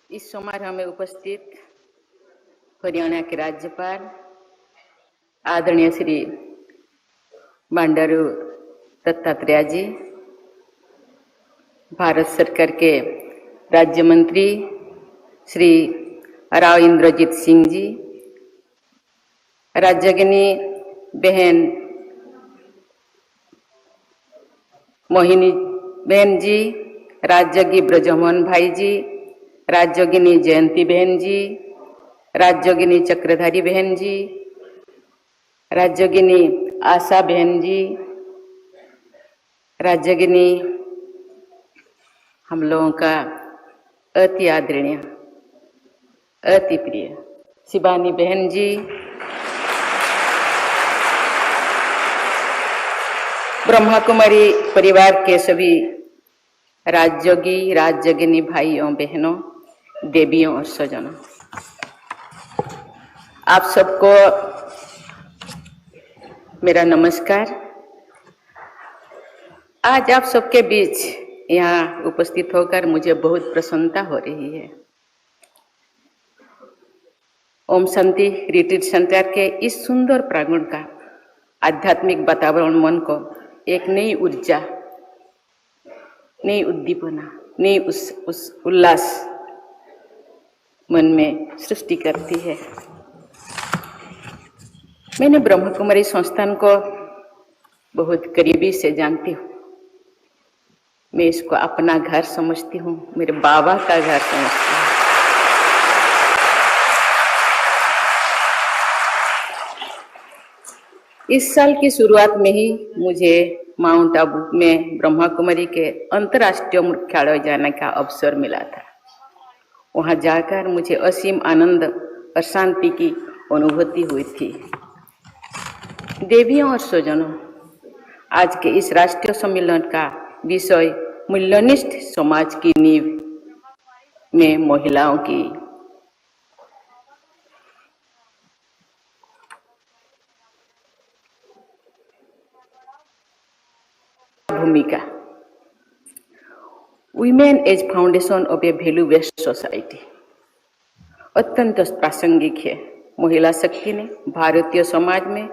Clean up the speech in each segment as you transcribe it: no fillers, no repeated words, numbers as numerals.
इस समारोह में उपस्थित हरियाणा के राज्यपाल आदरणीय श्री बंडारू दत्तात्रेय जी, भारत सरकार के राज्य मंत्री श्री राव इंद्रजीत सिंह जी, राज्यगिनी बहन मोहिनी बहन जी, राज्यगी ब्रजमोहन भाई जी, राज्यगिनी जयंती बहन जी, राज्यगिनी चक्रधारी बहन जी, राज्यगिनी आशा बहन जी, राज्यगिनी हम लोगों का अति आदरणीय अति प्रिय शिवानी बहन जी, ब्रह्मा कुमारी परिवार के सभी राज्योगी राज्यगिनी भाइयों बहनों, देवियों और स्वजनों, आप सबको मेरा नमस्कार। आज आप सबके बीच यहाँ उपस्थित होकर मुझे बहुत प्रसन्नता हो रही है। ओम शांति रिट्रीट सेंटर के इस सुंदर प्रांगण का आध्यात्मिक वातावरण मन को एक नई ऊर्जा, नई उद्दीपना, नई उल्लास मन में सृष्टि करती है। मैंने ब्रह्मा कुमारी संस्थान को बहुत करीबी से जानती हूँ। मैं इसको अपना घर समझती हूँ, मेरे बाबा का घर समझती हूँ। इस साल की शुरुआत में ही मुझे माउंट आबू में ब्रह्मा कुमारी के अंतर्राष्ट्रीय मुख्यालय जाने का अवसर मिला था। वहां जाकर मुझे असीम आनंद और शांति की अनुभूति हुई थी। देवियों और स्वजनों, आज के इस राष्ट्रीय सम्मेलन का विषय मूल्यनिष्ठ समाज की नींव में महिलाओं की भूमिका। Women as foundation of a value based society अत्यंत प्रासंगिक है। महिला शक्ति ने भारतीय समाज में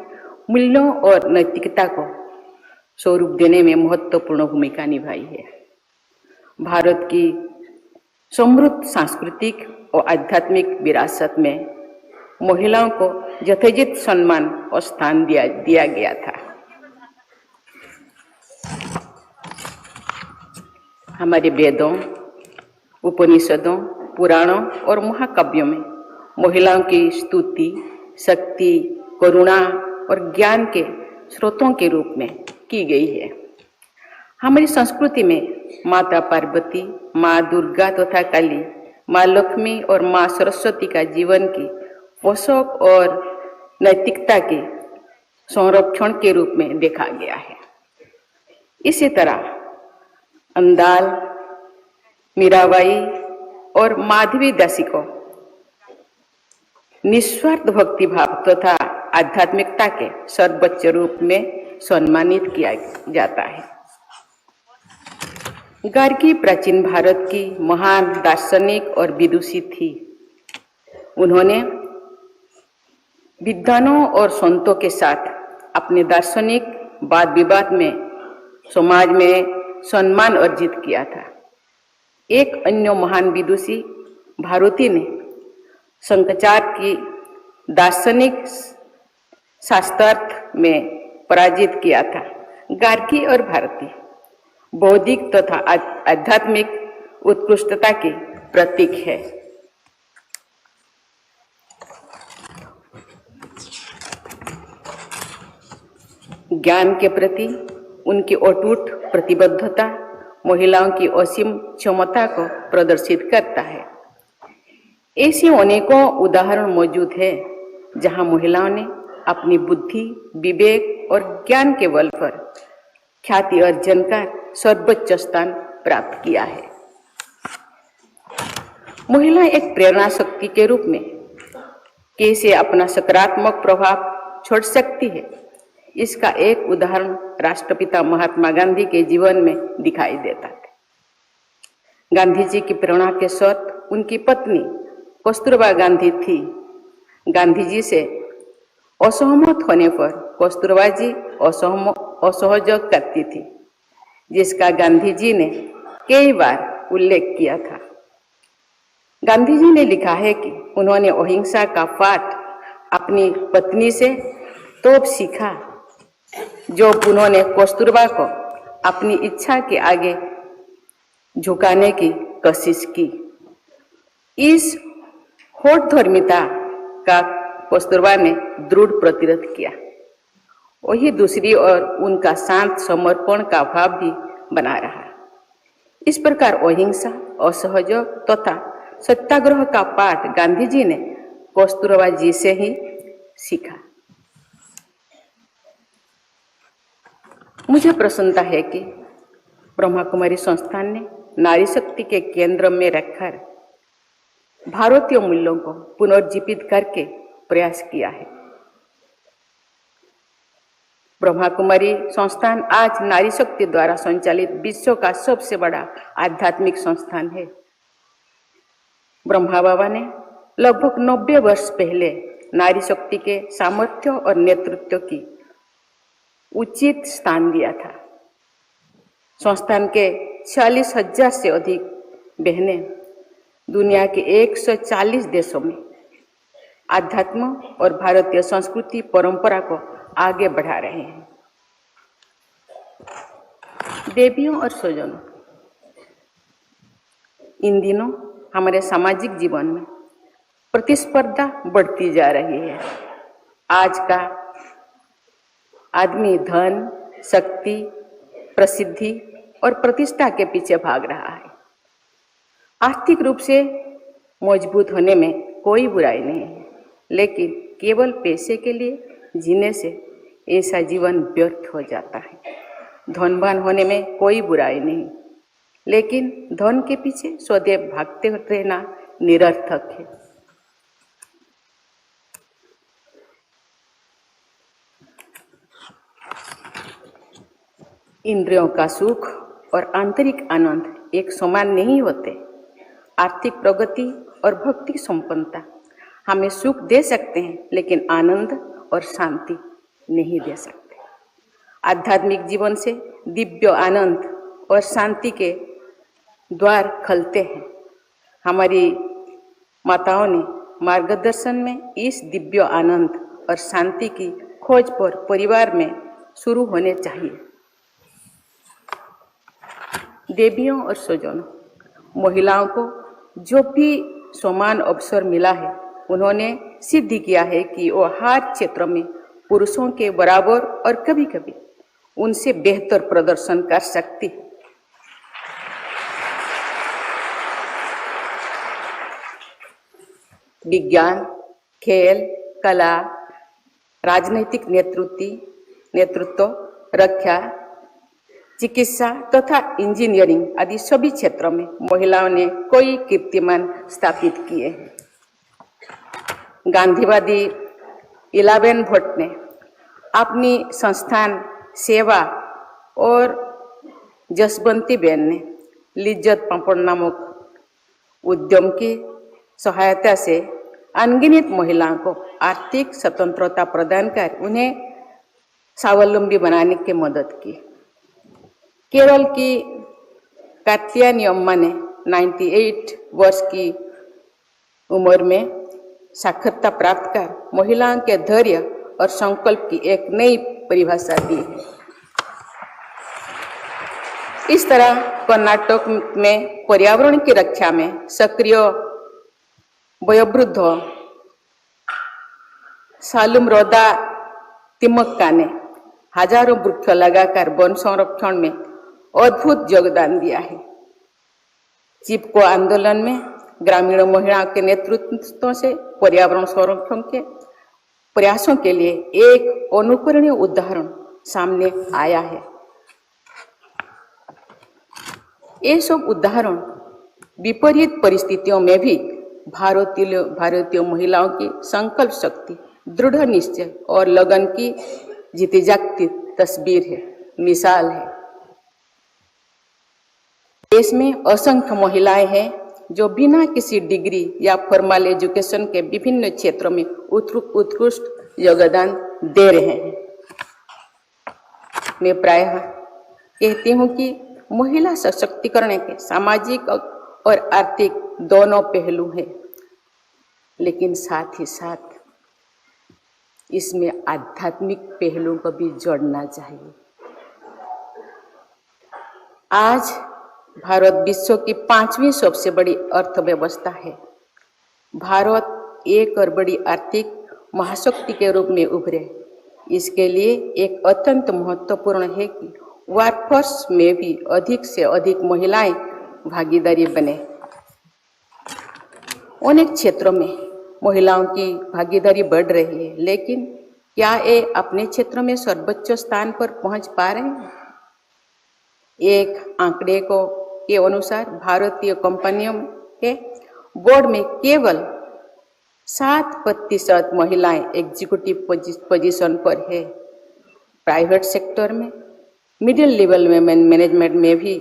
मूल्यों और नैतिकता को स्वरूप देने में महत्वपूर्ण भूमिका निभाई है। भारत की समृद्ध सांस्कृतिक और आध्यात्मिक विरासत में महिलाओं को यथोचित सम्मान और स्थान दिया गया था। हमारे वेदों, उपनिषदों, पुराणों और महाकाव्यों में महिलाओं की स्तुति शक्ति, करुणा और ज्ञान के स्रोतों के रूप में की गई है। हमारी संस्कृति में माता पार्वती, माँ दुर्गा तथा काली, माँ लक्ष्मी और माँ सरस्वती का जीवन की पोषक और नैतिकता के संरक्षण के रूप में देखा गया है। इसी तरह अंदाल, मीराबाई और माधवी दासी को निस्वार्थ भक्ति भाव तथा आध्यात्मिकता के सर्वोच्च रूप में सम्मानित किया जाता है। गार्गी प्राचीन भारत की महान दार्शनिक और विदुषी थी। उन्होंने विद्वानों और संतों के साथ अपने दार्शनिक वाद विवाद में समाज में सम्मान अर्जित किया था। एक अन्य महान विदुषी भारती ने शंकराचार्य की दार्शनिक शास्त्रार्थ में पराजित किया था। गार्गी और भारती बौद्धिक तथा आध्यात्मिक उत्कृष्टता के प्रतीक है। ज्ञान के प्रति उनकी अटूट प्रतिबद्धता महिलाओं की असीम क्षमता को प्रदर्शित करता है। ऐसे अनेकों उदाहरण मौजूद हैं जहां महिलाओं ने अपनी बुद्धि, विवेक और ज्ञान के बल पर ख्याति अर्जन कर सर्वोच्च स्थान प्राप्त किया है। महिला एक प्रेरणा शक्ति के रूप में कैसे अपना सकारात्मक प्रभाव छोड़ सकती है, इसका एक उदाहरण राष्ट्रपिता महात्मा गांधी के जीवन में दिखाई देता है। गांधी जी की प्रेरणा के स्रोत उनकी पत्नी कस्तूरबा गांधी थी। गांधी जी से असहमत होने पर कस्तूरबा जी असहयोग करती थी, जिसका गांधी जी ने कई बार उल्लेख किया था। गांधी जी ने लिखा है कि उन्होंने अहिंसा का पाठ अपनी पत्नी से तब सीखा जब उन्होंने कस्तूरबा को अपनी इच्छा के आगे झुकाने की कोशिश की। इस होठधर्मिता का कस्तूरबा ने दृढ़ प्रतिरोध किया। वही दूसरी ओर उनका शांत समर्पण का भाव भी बना रहा। इस प्रकार अहिंसा, असहयोग तथा सत्याग्रह का पाठ गांधी जी ने कस्तूरबा जी से ही सीखा। मुझे प्रसन्नता है कि ब्रह्मा कुमारी संस्थान ने नारी शक्ति के केंद्र में रखकर भारतीय मूल्यों को पुनर्जीवित करके प्रयास किया है। ब्रह्मा कुमारी संस्थान आज नारी शक्ति द्वारा संचालित विश्व का सबसे बड़ा आध्यात्मिक संस्थान है। ब्रह्मा बाबा ने लगभग 90 वर्ष पहले नारी शक्ति के सामर्थ्य और नेतृत्व की उचित स्थान दिया था। संस्थान के 46,000 से अधिक बहनें दुनिया के 140 देशों में आध्यात्म और भारतीय संस्कृति परंपरा को आगे बढ़ा रहे हैं। देवियों और स्वजनों, इन दिनों हमारे सामाजिक जीवन में प्रतिस्पर्धा बढ़ती जा रही है। आज का आदमी धन, शक्ति, प्रसिद्धि और प्रतिष्ठा के पीछे भाग रहा है। आर्थिक रूप से मजबूत होने में कोई बुराई नहीं है, लेकिन केवल पैसे के लिए जीने से ऐसा जीवन व्यर्थ हो जाता है। धनवान होने में कोई बुराई नहीं, लेकिन धन के पीछे सदैव भागते रहना निरर्थक है। इंद्रियों का सुख और आंतरिक आनंद एक समान नहीं होते। आर्थिक प्रगति और भौतिक संपन्नता हमें सुख दे सकते हैं, लेकिन आनंद और शांति नहीं दे सकते। आध्यात्मिक जीवन से दिव्य आनंद और शांति के द्वार खुलते हैं। हमारी माताओं ने मार्गदर्शन में इस दिव्य आनंद और शांति की खोज पर परिवार में शुरू होने चाहिए। देवियों और स्वजनों, महिलाओं को जो भी समान अवसर मिला है, उन्होंने सिद्ध किया है कि वो हर क्षेत्र में पुरुषों के बराबर और कभी-कभी उनसे बेहतर प्रदर्शन कर सकती है। विज्ञान, खेल, कला, राजनीतिक नेतृत्व, रक्षा, चिकित्सा तथा इंजीनियरिंग आदि सभी क्षेत्रों में महिलाओं ने कई कीर्तिमान स्थापित किए हैं। गांधीवादी इलाबेन भट्ट ने अपनी संस्थान सेवा और जसवंती बेन ने लिज्जत पापड़ नामक उद्यम की सहायता से अनगिनत महिलाओं को आर्थिक स्वतंत्रता प्रदान कर उन्हें स्वावलंबी बनाने की मदद की। केरल की कात्यायनी अम्मा ने 98 वर्ष की उम्र में साक्षरता प्राप्त कर महिलाओं के धैर्य और संकल्प की एक नई परिभाषा दी है। इस तरह कर्नाटक में पर्यावरण की रक्षा में सक्रिय वयोवृद्ध सालुमरोदा तिम्मक्का ने हजारों वृक्ष लगाकर वन संरक्षण में अद्भुत योगदान दिया है। चिपको आंदोलन में ग्रामीण महिलाओं के नेतृत्व से पर्यावरण संरक्षण के प्रयासों के लिए एक अनुकरणीय उदाहरण सामने आया है। ये सब उदाहरण विपरीत परिस्थितियों में भी भारतीय महिलाओं की संकल्प शक्ति, दृढ़ निश्चय और लगन की जीती जागती तस्वीर है, मिसाल है। देश में असंख्य महिलाएं हैं जो बिना किसी डिग्री या फॉर्मल एजुकेशन के विभिन्न क्षेत्रों में उत्कृष्ट योगदान दे रहे हैं। मैं प्रायः कहती हूँ कि महिला सशक्तिकरण के सामाजिक और आर्थिक दोनों पहलू हैं, लेकिन साथ ही साथ इसमें आध्यात्मिक पहलुओं को भी जोड़ना चाहिए। आज भारत विश्व की 5वीं सबसे बड़ी अर्थव्यवस्था है। भारत एक और बड़ी आर्थिक महाशक्ति के रूप में उभरे। इसके लिए एक अत्यंत महत्वपूर्ण है कि वर्कफोर्स में भी अधिक से अधिक महिलाएं भागीदारी बने। अनेक क्षेत्रों में महिलाओं की भागीदारी बढ़ रही है, लेकिन क्या ये अपने क्षेत्रों में सर्वोच्च स्थान पर पहुंच पा रहे हैं? एक आंकड़े के अनुसार भारतीय कंपनियों के बोर्ड में केवल 7% महिलाएं एग्जीक्यूटिव पोजीशन पर है। प्राइवेट सेक्टर में मिडिल लेवल में मैनेजमेंट में भी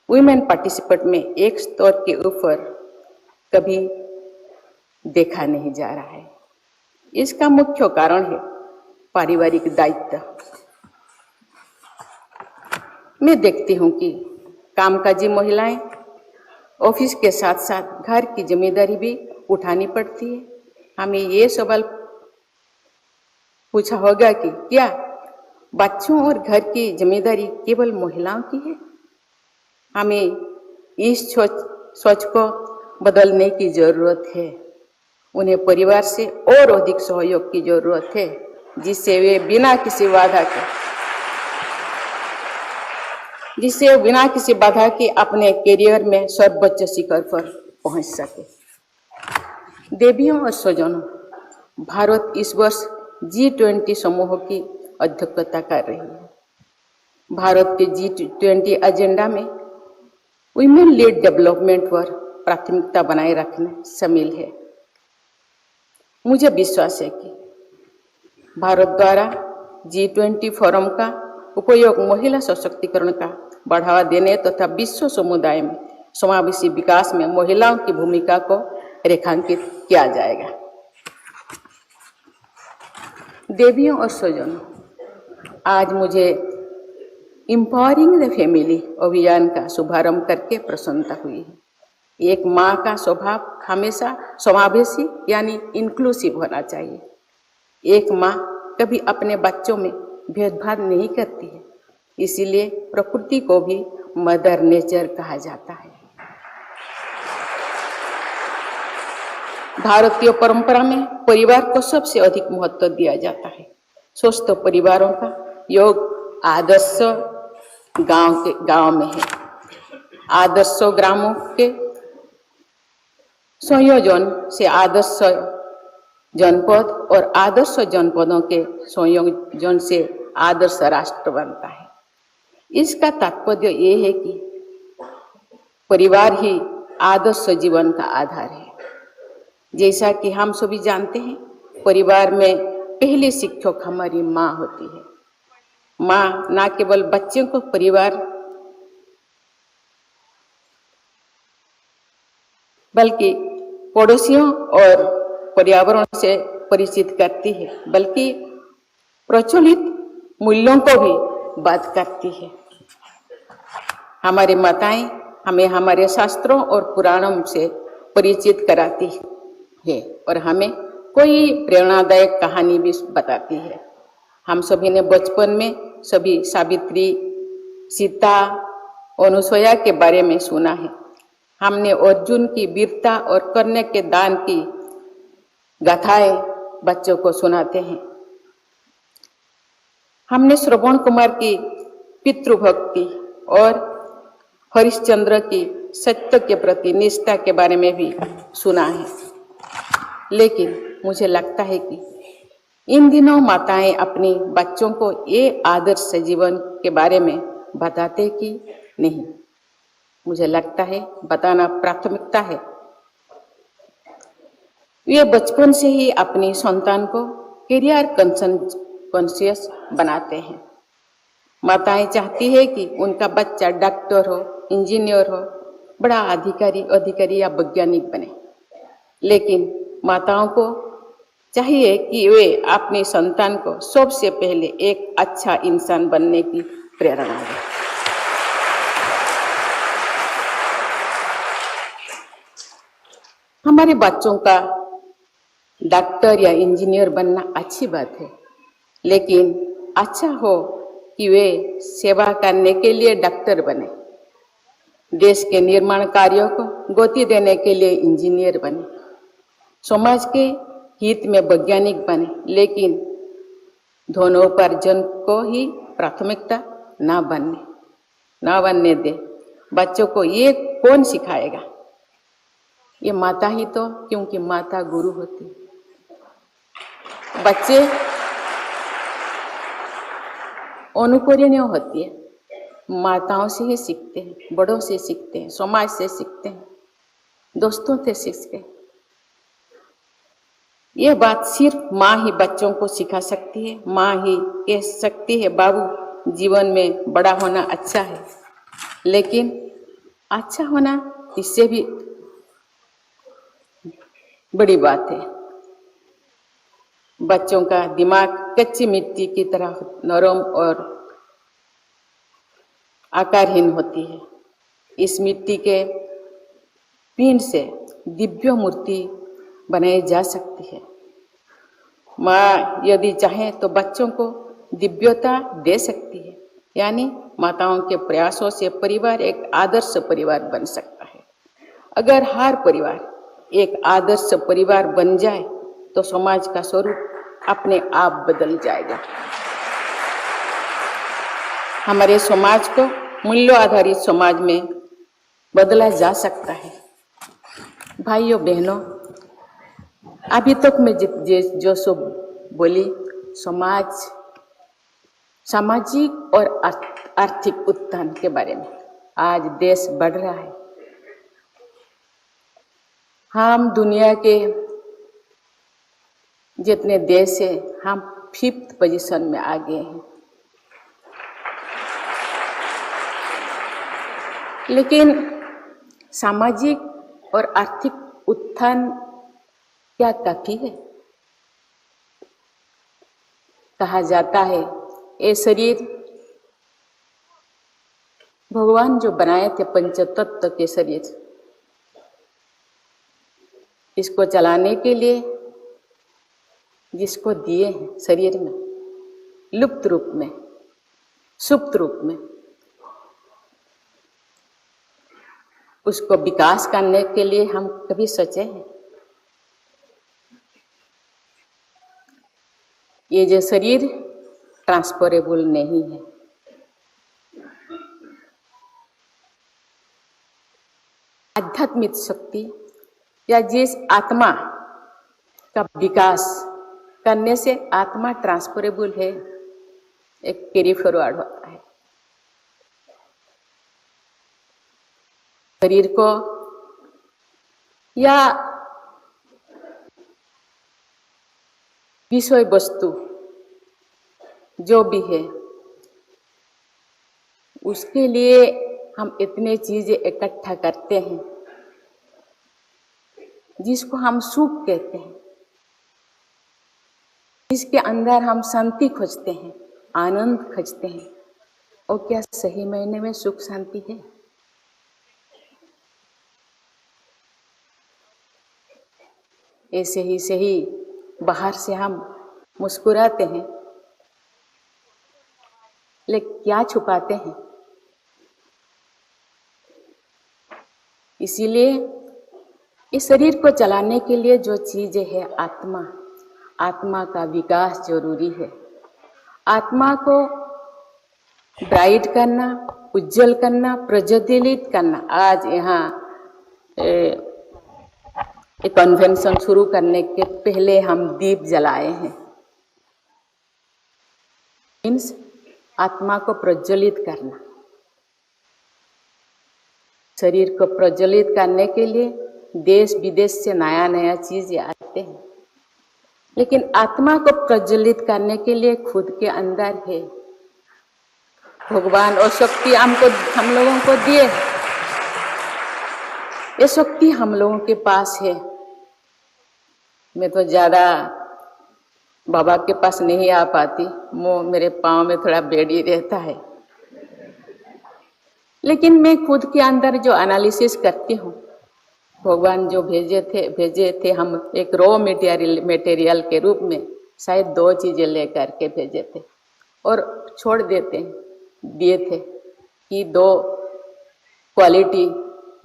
वुमेन पार्टिसिपेट में एक स्तर के ऊपर कभी देखा नहीं जा रहा है। इसका मुख्य कारण है पारिवारिक दायित्व। मैं देखती हूँ कि कामकाजी महिलाएं ऑफिस के साथ साथ घर की जिम्मेदारी भी उठानी पड़ती है। हमें ये सवाल पूछा होगा कि क्या बच्चों और घर की जिम्मेदारी केवल महिलाओं की है? हमें इस सोच को बदलने की जरूरत है। उन्हें परिवार से और अधिक सहयोग की जरूरत है, जिससे वे बिना किसी बाधा के अपने करियर में सर्वोच्च शिखर पर पहुंच सके। देवियों और स्वजनों, भारत इस वर्ष G20 समूह की अध्यक्षता कर रही है। भारत के G20 एजेंडा में वुमेन लेड डेवलपमेंट पर प्राथमिकता बनाए रखना शामिल है। मुझे विश्वास है कि भारत द्वारा G20 फोरम का उपयोग महिला सशक्तिकरण का बढ़ावा देने तथा विश्व समुदाय में समावेशी विकास में महिलाओं की भूमिका को रेखांकित किया जाएगा। देवियों और स्वजनों, आज मुझे एम्पावरिंग द फैमिली अभियान का शुभारंभ करके प्रसन्नता हुई है। एक माँ का स्वभाव हमेशा समावेशी यानी इंक्लूसिव होना चाहिए। एक माँ कभी अपने बच्चों में भेदभाव नहीं करती है, इसीलिए प्रकृति को भी मदर नेचर कहा जाता है। भारतीय परंपरा में परिवार को सबसे अधिक महत्व दिया जाता है। स्वस्थ परिवारों का योग आदर्श गांव में है। आदर्श ग्रामों के संयोजन से आदर्श जनपद और आदर्श जनपदों के संयोजन से आदर्श राष्ट्र बनता है। इसका तात्पर्य ये है कि परिवार ही आदर्श जीवन का आधार है। जैसा कि हम सभी जानते हैं, परिवार में पहली शिक्षक हमारी माँ होती है। माँ न केवल बच्चों को परिवार बल्कि पड़ोसियों और पर्यावरण से परिचित करती है, बल्कि प्रचलित मूल्यों को भी बात करती है। हमारी माताएं हमें हमारे शास्त्रों और पुराणों से परिचित कराती है और हमें कोई प्रेरणादायक कहानी भी बताती है। हम सभी ने बचपन में सभी सावित्री, सीता, अनुसुईया के बारे में सुना है। हमने अर्जुन की वीरता और कर्ण के दान की गाथाएं बच्चों को सुनाते हैं। हमने श्रवण कुमार की पितृभक्ति और हरिश्चंद्र की सत्य के प्रति निष्ठा के बारे में भी सुना है। लेकिन मुझे लगता है कि इन दिनों माताएं अपने बच्चों को ये आदर्श जीवन के बारे में बताते कि नहीं। मुझे लगता है बताना प्राथमिकता है। वे बचपन से ही अपनी संतान को करियर कॉन्शियस बनाते हैं। माताएं चाहती है कि उनका बच्चा डॉक्टर हो, इंजीनियर हो, बड़ा अधिकारी या वैज्ञानिक बने, लेकिन माताओं को चाहिए कि वे अपने संतान को सबसे पहले एक अच्छा इंसान बनने की प्रेरणा दें। हमारे बच्चों का डॉक्टर या इंजीनियर बनना अच्छी बात है, लेकिन अच्छा हो कि वे सेवा करने के लिए डॉक्टर बने, देश के निर्माण कार्यों को गति देने के लिए इंजीनियर बने, समाज के हित में वैज्ञानिक बने, लेकिन धनोपार्जन को ही प्राथमिकता ना बनने दे। बच्चों को ये कौन सिखाएगा? ये माता ही तो, क्योंकि माता गुरु होती है। बच्चे अनुकरणीय होती है, माताओं से ही सीखते हैं, बड़ों से सीखते हैं, समाज से सीखते हैं, दोस्तों से सीखते हैं। ये बात सिर्फ माँ ही बच्चों को सिखा सकती है। माँ ही कह सकती है बाबू जीवन में बड़ा होना अच्छा है, लेकिन अच्छा होना इससे भी बड़ी बात है। बच्चों का दिमाग कच्ची मिट्टी की तरह नरम और आकारहीन होती है। इस मिट्टी के पिंड से दिव्य मूर्ति बनाई जा सकती है। माँ यदि चाहे तो बच्चों को दिव्यता दे सकती है, यानी माताओं के प्रयासों से परिवार एक आदर्श परिवार बन सकता है। अगर हर परिवार एक आदर्श परिवार बन जाए तो समाज का स्वरूप अपने आप बदल जाएगा। हमारे समाज को मूल्य आधारित समाज में बदला जा सकता है। भाइयों बहनों, अभी तक मैं जो सब बोली सामाजिक और आर्थिक उत्थान के बारे में। आज देश बढ़ रहा है, हम दुनिया के जितने देश हैं हम 5th पोजीशन में आ गए हैं, लेकिन सामाजिक और आर्थिक उत्थान क्या काफी है? कहा जाता है ये शरीर भगवान जो बनाए थे पंचतत्व के शरीर, इसको चलाने के लिए जिसको दिए हैं शरीर में लुप्त रूप में, सुप्त रूप में, उसको विकास करने के लिए हम कभी सोचे हैं? ये जो शरीर ट्रांसफरेबल नहीं है। आध्यात्मिक शक्ति या जिस आत्मा का विकास करने से आत्मा ट्रांसफरेबल है, एक कैरी फॉरवर्ड होता है। शरीर को या विषय वस्तु जो भी है उसके लिए हम इतने चीजें इकट्ठा करते हैं जिसको हम सुख कहते हैं, जिसके अंदर हम शांति खोजते हैं, आनंद खोजते हैं। और क्या सही मायने में सुख शांति है? ऐसे ही सही बाहर से हम मुस्कुराते हैं, लेकिन क्या छुपाते हैं? इसीलिए इस शरीर को चलाने के लिए जो चीजें है आत्मा का विकास जरूरी है। आत्मा को ब्राइट करना, उज्जवल करना, प्रज्वलित करना। आज यहाँ एक कन्वेंशन शुरू करने के पहले हम दीप जलाए हैं। मीन्स आत्मा को प्रज्वलित करना। शरीर को प्रज्वलित करने के लिए देश विदेश से नया नया चीजें आते हैं, लेकिन आत्मा को प्रज्वलित करने के लिए खुद के अंदर है। भगवान और शक्ति हम लोगों को दिए। ये शक्ति हम लोगों के पास है। मैं तो ज़्यादा बाबा के पास नहीं आ पाती, वो मेरे पाँव में थोड़ा बेड़ी रहता है, लेकिन मैं खुद के अंदर जो एनालिसिस करती हूँ, भगवान जो भेजे थे हम एक रॉ मटेरियल के रूप में शायद 2 चीज़ें लेकर के भेजे थे और छोड़ दिए थे कि 2 क्वालिटी,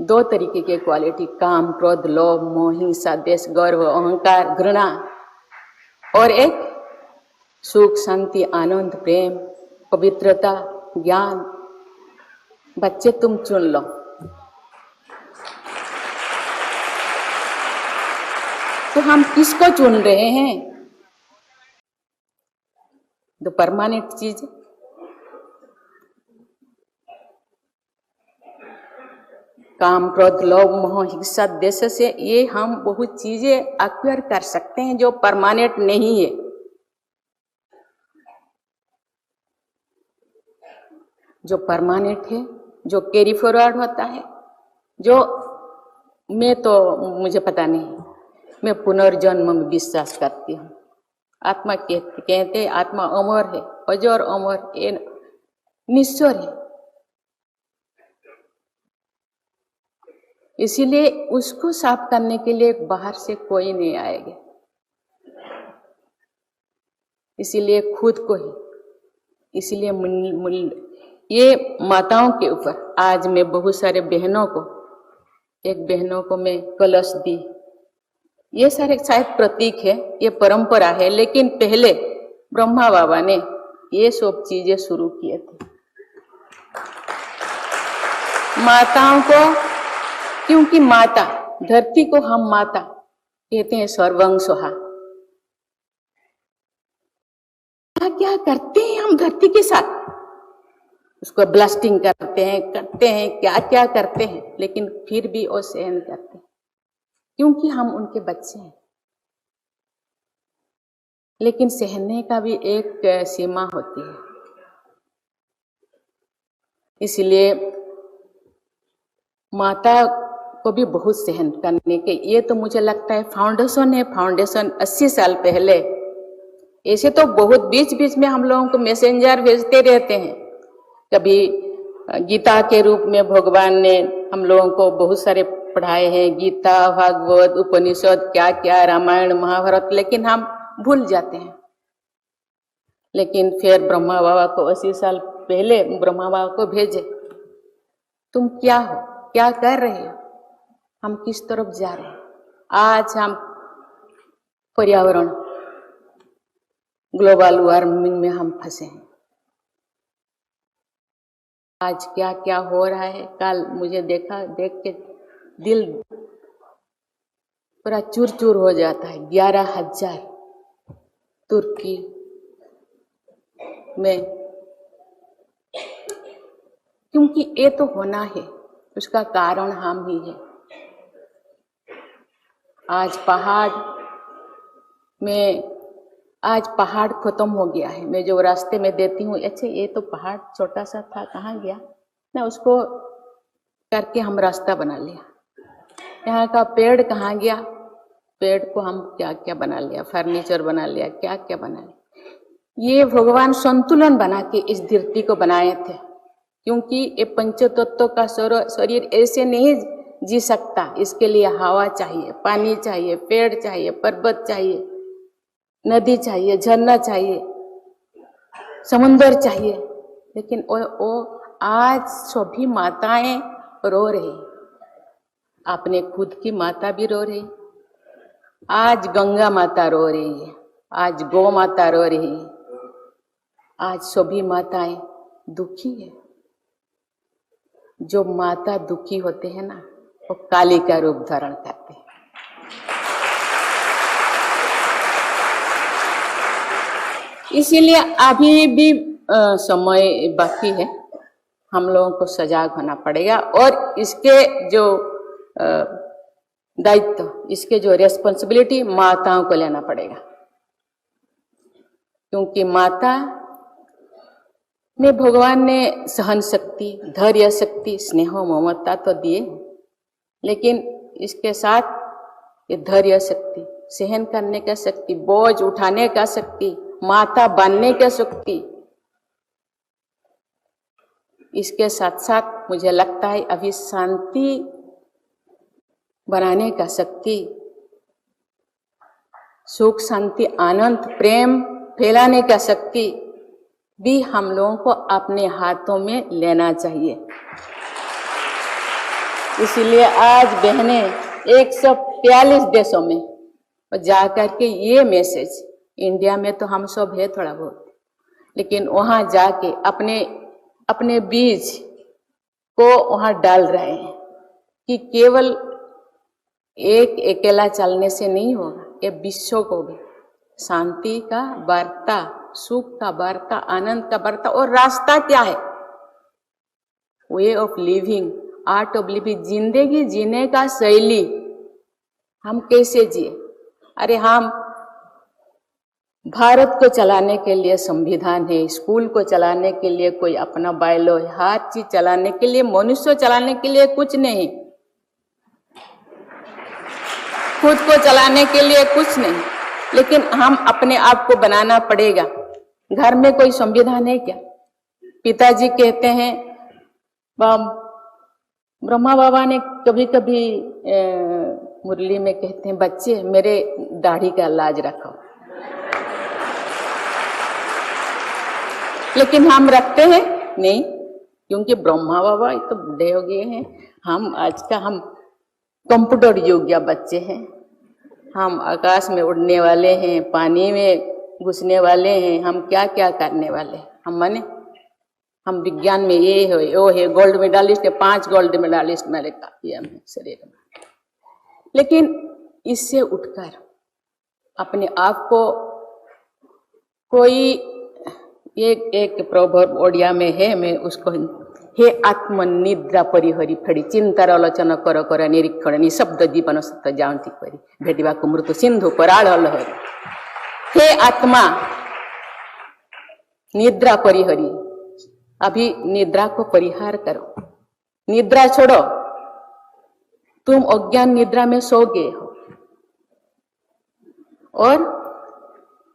2 तरीके के क्वालिटी, काम, क्रोध, लोभ, मोह, हिंसा, द्वेष, गर्व, अहंकार, घृणा, और एक सुख, शांति, आनंद, प्रेम, पवित्रता, ज्ञान। बच्चे तुम चुन लो। तो हम किसको चुन रहे हैं? तो परमानेंट चीज, काम, क्रोध, लोभ, मोह, हिंसा, द्वेष से ये हम बहुत चीजें एक्वायर कर सकते हैं जो परमानेंट नहीं है। जो परमानेंट है, जो कैरी फॉरवर्ड होता है, जो मैं तो मुझे पता नहीं, मैं पुनर्जन्म में विश्वास करती हूँ। आत्मा कहते आत्मा अमर है, अजर अमर, ये निश्चर है। इसीलिए उसको साफ करने के लिए बाहर से कोई नहीं आएगा। इसीलिए खुद को ही, इसीलिए ये माताओं के ऊपर आज मैं बहुत सारे बहनों को मैं कलश दी। ये सारे शायद प्रतीक है, ये परंपरा है, लेकिन पहले ब्रह्मा बाबा ने ये सब चीजें शुरू किए थे माताओं को। क्योंकि माता, धरती को हम माता कहते हैं, सर्वं सोहा। क्या करते हैं हम धरती के साथ? उसको ब्लास्टिंग करते हैं, क्या क्या करते हैं, लेकिन फिर भी वो सहन करते हैं क्योंकि हम उनके बच्चे हैं। लेकिन सहने का भी एक सीमा होती है। इसलिए माता को भी बहुत सहन करने के, ये तो मुझे लगता है फाउंडेशन 80 साल पहले। ऐसे तो बहुत बीच बीच में हम लोगों को मैसेंजर भेजते रहते हैं। कभी गीता के रूप में भगवान ने हम लोगों को बहुत सारे पढ़ाए हैं, गीता, भागवत, उपनिषद, क्या क्या, रामायण, महाभारत, लेकिन हम भूल जाते हैं। लेकिन फिर ब्रह्मा बाबा को 80 साल पहले ब्रह्मा बाबा को भेजे, तुम क्या हो, क्या कर रहे हो, हम किस तरफ जा रहे हैं। आज हम पर्यावरण, ग्लोबल वार्मिंग में हम फंसे हैं। आज क्या क्या हो रहा है, कल मुझे देख के दिल पूरा चूर चूर हो जाता है। 11,000 तुर्की में, क्योंकि ये तो होना है, उसका कारण हम ही है। आज पहाड़ खत्म हो गया है। मैं जो रास्ते में देती हूँ, अच्छा ये तो पहाड़ छोटा सा था, कहाँ गया ना, उसको करके हम रास्ता बना लिया। यहाँ का पेड़ कहाँ गया, पेड़ को हम क्या क्या बना लिया, फर्नीचर बना लिया, क्या क्या बना लिया। ये भगवान संतुलन बना के इस धरती को बनाए थे, क्योंकि ये पंचतत्व का शरीर ऐसे नहीं जी सकता। इसके लिए हवा चाहिए, पानी चाहिए, पेड़ चाहिए, पर्वत चाहिए, नदी चाहिए, झरना चाहिए, समुंदर चाहिए। लेकिन वो आज सभी माताएं रो रही, अपने खुद की माता भी रो रही। आज गंगा माता रो रही है, आज गौ माता रो रही है, आज सभी माताएं दुखी है। जो माता दुखी होते हैं ना, वो काली का रूप धारण करते हैं। इसीलिए अभी भी समय बाकी है, हम लोगों को सजाग होना पड़ेगा और इसके जो दायित्व, इसके जो रेस्पॉन्सिबिलिटी माताओं को लेना पड़ेगा। क्योंकि माता में भगवान ने सहन शक्ति, धैर्य शक्ति, स्नेह, ममता तो दिए, लेकिन इसके साथ ये धैर्य शक्ति, सहन करने का शक्ति, बोझ उठाने का शक्ति, माथा बांधने का शक्ति, इसके साथ साथ मुझे लगता है अभी शांति बनाने का शक्ति, सुख शांति आनंद प्रेम फैलाने का शक्ति भी हम लोगों को अपने हाथों में लेना चाहिए। इसलिए आज बहनें 142 देशों में जाकर के ये मैसेज, इंडिया में तो हम सब है थोड़ा बहुत, लेकिन वहां जाके अपने बीज को वहां डाल रहे हैं कि केवल एक अकेला चलने से नहीं होगा, ये विश्व को भी शांति का वार्ता, सुख का वार्ता, आनंद का वार्ता। और रास्ता क्या है? Way of living, art of living, जिंदगी जीने का शैली हम कैसे जिए। अरे हम भारत को चलाने के लिए संविधान है, स्कूल को चलाने के लिए कोई अपना बायलो है, हर चीज चलाने के लिए, मनुष्य चलाने के लिए कुछ नहीं, खुद को चलाने के लिए कुछ नहीं, लेकिन हम अपने आप को बनाना पड़ेगा। घर में कोई संविधान है क्या? पिताजी कहते हैं, ब्रह्मा बाबा ने कभी कभी मुरली में कहते हैं, बच्चे मेरे दाढ़ी का लाज रखो, लेकिन हम रखते हैं नहीं, क्योंकि ब्रह्मा बाबा तो बूढ़े हो गए हैं। हम आज का हम कंप्यूटर युग या बच्चे हैं, हम आकाश में उड़ने वाले हैं, पानी में घुसने वाले हैं, हम क्या क्या करने वाले हैं। हम विज्ञान में ये है वो है, गोल्ड मेडलिस्ट है, 5 गोल्ड मेडलिस्ट मेरे शरीर में। लेकिन इससे उठकर अपने आप को कोई एक प्रोवर्ब ओडिया में है, मैं उसको, हे आत्मनिद्रा परिहरी फड़ी चिंतार आलोचना कर कर निरीक्षण निशब्द जीवन सत्य जाऊँती परी भेटिबा मृत्यु सिंधु पराड़ लहरी। हे आत्मा निद्रा परिहरी, अभी निद्रा को परिहार करो, निद्रा छोड़ो। तुम अज्ञान निद्रा में सो गए हो और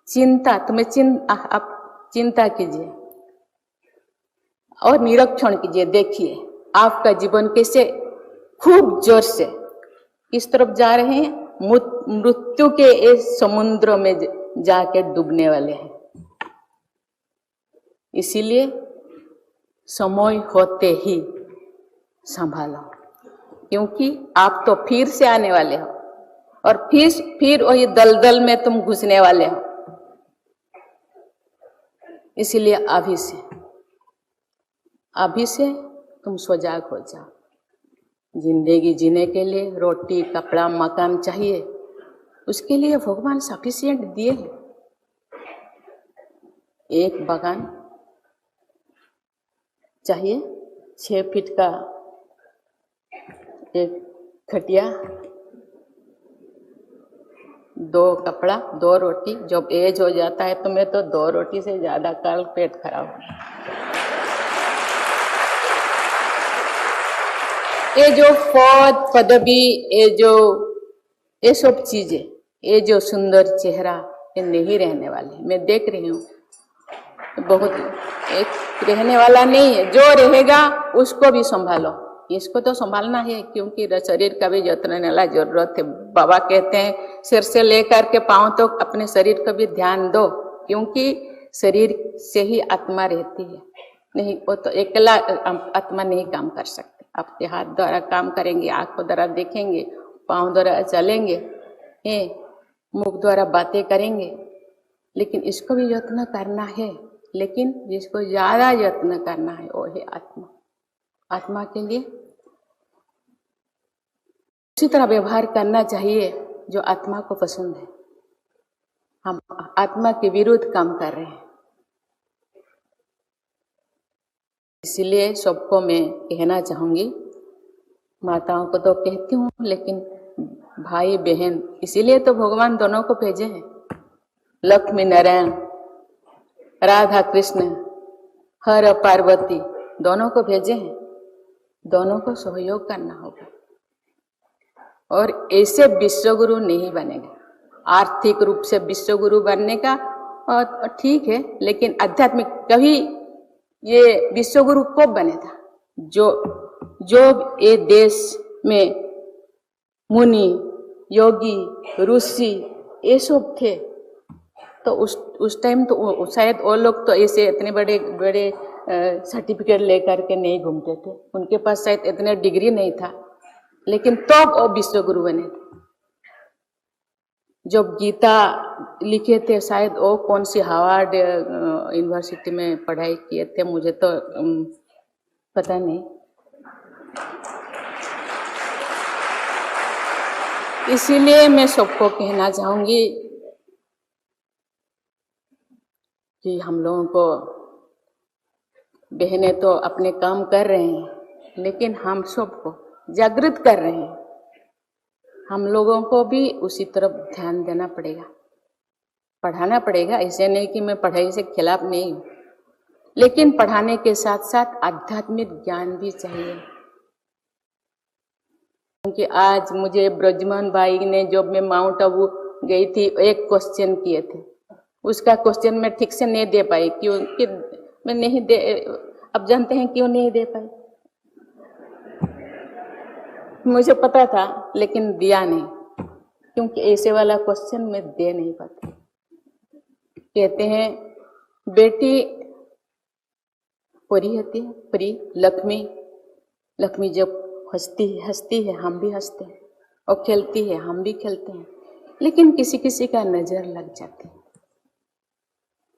चिंता, तुम्हें आप चिंता कीजिए और निरीक्षण कीजिए, देखिए आपका जीवन कैसे खूब जोर से किस तरफ जा रहे हैं, मृत्यु के इस समुद्र में जाके डूबने वाले हैं। इसीलिए समय होते ही संभालो, क्योंकि आप तो फिर से आने वाले हो और फिर वही दलदल में तुम घुसने वाले हो। इसलिए अभी से तुम सजग हो जाओ। जिंदगी जीने के लिए रोटी कपड़ा मकान चाहिए, उसके लिए भगवान सफिशिएंट दिए हैं। एक बगान चाहिए, 6 फीट का एक खटिया, 2 कपड़ा, 2 रोटी। जब एज हो जाता है तो मैं तो 2 रोटी से ज्यादा कल पेट खराब हो। ये जो पद पदवी, ये सब चीजें, ये जो सुंदर चेहरा, ये नहीं रहने वाले। मैं देख रही हूँ बहुत, एक रहने वाला नहीं है। जो रहेगा उसको भी संभालो, इसको तो संभालना है, क्योंकि शरीर का भी जतन लेने वाला जरूरत है। बाबा कहते हैं सिर से लेकर के पांव तक तो अपने शरीर को भी ध्यान दो, क्योंकि शरीर से ही आत्मा रहती है। नहीं, वो तो अकेला आत्मा नहीं काम कर सकते। आपके हाथ द्वारा काम करेंगे, आंख द्वारा देखेंगे, पांव द्वारा चलेंगे, मुख द्वारा बातें करेंगे, लेकिन इसको भी यत्न करना है। लेकिन जिसको ज्यादा यत्न करना है वो है आत्मा। आत्मा के लिए उसी तरह व्यवहार करना चाहिए जो आत्मा को पसंद है। हम आत्मा के विरुद्ध काम कर रहे हैं। इसलिए सबको मैं कहना चाहूंगी, माताओं को तो कहती हूँ, लेकिन भाई बहन, इसीलिए तो भगवान दोनों को भेजे हैं। लक्ष्मी नारायण, राधा कृष्ण, हर पार्वती, दोनों को भेजे हैं। दोनों को सहयोग करना होगा। और ऐसे विश्वगुरु नहीं बनेगा। आर्थिक रूप से विश्वगुरु बनने का ठीक है, लेकिन आध्यात्मिक कभी ये विश्वगुरु कब बने था? जो ये देश में मुनि, योगी, ऋषि ये सब थे, तो उस टाइम तो शायद वो लोग तो ऐसे इतने बड़े बड़े सर्टिफिकेट लेकर के नहीं घूमते थे, उनके पास शायद इतने डिग्री नहीं था, लेकिन तो वो विश्वगुरु बने थे। जब गीता लिखे थे शायद वो कौन सी हार्वर्ड यूनिवर्सिटी में पढ़ाई किए थे, मुझे तो पता नहीं। इसीलिए मैं सबको कहना चाहूंगी कि हम लोगों को, बहनें तो अपने काम कर रहे हैं, लेकिन हम सबको जागृत कर रहे हैं। हम लोगों को भी उसी तरफ ध्यान देना पड़ेगा, पढ़ाना पड़ेगा। ऐसे नहीं कि मैं पढ़ाई से खिलाफ नहीं हूँ, लेकिन पढ़ाने के साथ साथ आध्यात्मिक ज्ञान भी चाहिए। क्योंकि आज मुझे ब्रजमोहन भाई ने, जब मैं माउंट आबू गई थी, एक क्वेश्चन किए थे, उसका क्वेश्चन मैं ठीक से नहीं दे पाई। क्योंकि मैं नहीं दे, अब जानते हैं क्यों नहीं दे पाई। मुझे पता था लेकिन दिया नहीं, क्योंकि ऐसे वाला क्वेश्चन मैं दे नहीं पाती। कहते हैं बेटी परी होती है, परी लक्ष्मी, लक्ष्मी जब हंसती है हम भी हंसते हैं, और खेलती है हम भी खेलते हैं, लेकिन किसी किसी का नजर लग जाती है।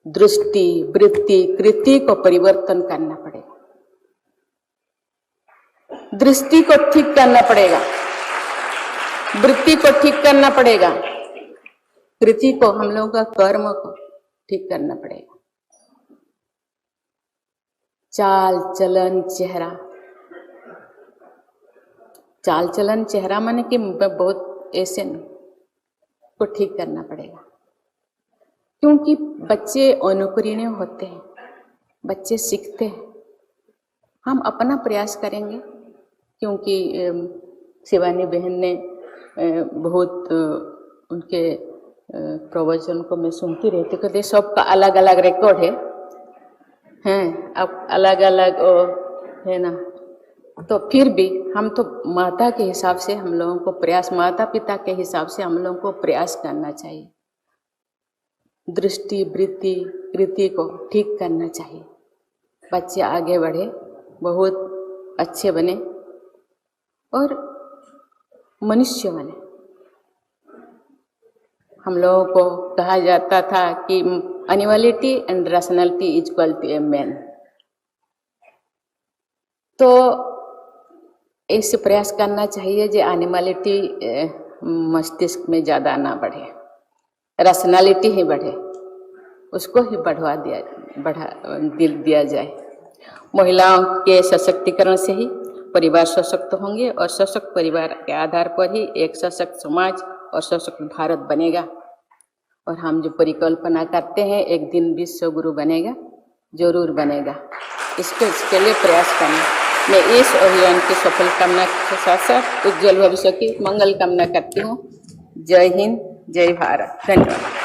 दृष्टि, वृत्ति, कृति को परिवर्तन करना पड़ेगा, दृष्टि को ठीक करना पड़ेगा, वृत्ति को ठीक करना पड़ेगा, कृति को, हम लोगों का कर्म को ठीक करना पड़ेगा। चाल चलन चेहरा, चाल चलन चेहरा माने कि बहुत ऐसे को ठीक करना पड़ेगा। क्योंकि बच्चे अनुकरणीय होते हैं, बच्चे सीखते हैं। हम अपना प्रयास करेंगे, क्योंकि शिवानी बहन ने बहुत उनके प्रवचन को मैं सुनती रहती, कहते सबका अलग अलग रिकॉर्ड है, अब अलग अलग है ना, तो फिर भी हम तो माता के हिसाब से हम लोगों को प्रयास, माता पिता के हिसाब से हम लोगों को प्रयास करना चाहिए। दृष्टि, वृत्ति, कृति को ठीक करना चाहिए। बच्चे आगे बढ़े, बहुत अच्छे बने और मनुष्य बने। हम लोगों को कहा जाता था कि animality and rationality is equal to a man. तो ऐसे प्रयास करना चाहिए जो एनिमलिटी मस्तिष्क में ज़्यादा ना बढ़े, रैशनैलिटी ही बढ़े, उसको ही बढ़ा दिया जाए। महिलाओं के सशक्तिकरण से ही परिवार सशक्त होंगे, और सशक्त परिवार के आधार पर ही एक सशक्त समाज और सशक्त भारत बनेगा। और हम जो परिकल्पना करते हैं एक दिन विश्व गुरु बनेगा, जरूर बनेगा। इसके लिए प्रयास करना। मैं इस अभियान की सफल कामना के साथ साथ उज्जवल भविष्य की मंगल कामना करती हूँ। जय हिंद, जय भारत। धन्यवाद।